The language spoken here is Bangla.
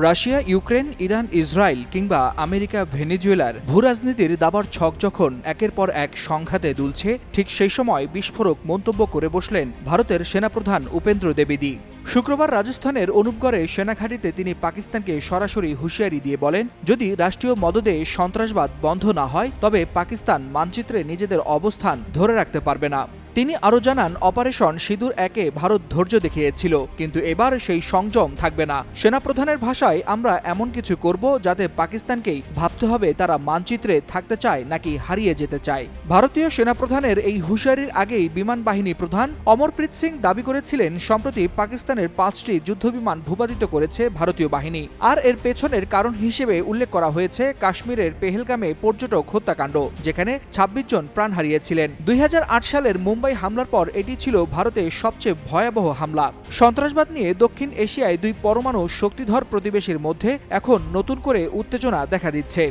রাশিয়া, ইউক্রেন, ইরান, ইসরায়েল কিংবা আমেরিকা, ভেনেজুয়েলার ভূরাজনীতির দাবার ছক যখন একের পর এক সংঘাতে দুলছে, ঠিক সেই সময় বিস্ফোরক মন্তব্য করে বসলেন ভারতের সেনাপ্রধান উপেন্দ্র দ্বিবেদী। শুক্রবার রাজস্থানের অনুপগড়ে সেনাঘাঁটিতে তিনি পাকিস্তানকে সরাসরি হুঁশিয়ারি দিয়ে বলেন, যদি রাষ্ট্রীয় মদদে সন্ত্রাসবাদ বন্ধ না হয় তবে পাকিস্তান মানচিত্রে নিজেদের অবস্থান ধরে রাখতে পারবে না। তিনি আরও জানান, অপারেশন সিঁদুর 1-এ ভারত ধৈর্য দেখিয়েছিল, কিন্তু এবার সেই সংযম থাকবে না। সেনাপ্রধানের ভাষায়, আমরা এমন কিছু করব যাতে পাকিস্তানকেই ভাবতে হবে তারা মানচিত্রে থাকতে চায় নাকি হারিয়ে যেতে চায়। ভারতীয় সেনাপ্রধানের এই হুঁশিয়ারির আগেই বিমান বাহিনী প্রধান অমরপ্রীত সিং দাবি করেছিলেন, সম্প্রতি পাকিস্তানের 5টি যুদ্ধবিমান ভূপাতিত করেছে ভারতীয় বাহিনী। আর এর পেছনের কারণ হিসেবে উল্লেখ করা হয়েছে কাশ্মীরের পেহেলগামে পর্যটক হত্যাকাণ্ড, যেখানে 26 জন প্রাণ হারিয়েছিলেন। 2008 সালের মুম্বাই হামলার পর এটি ছিল ভারতের সবচেয়ে ভয়াবহ হামলা। সন্ত্রাসবাদ নিয়ে দক্ষিণ এশিয়ায় দুই পরমাণু শক্তিধর প্রতিবেশীর মধ্যে এখন নতুন করে উত্তেজনা দেখা দিচ্ছে।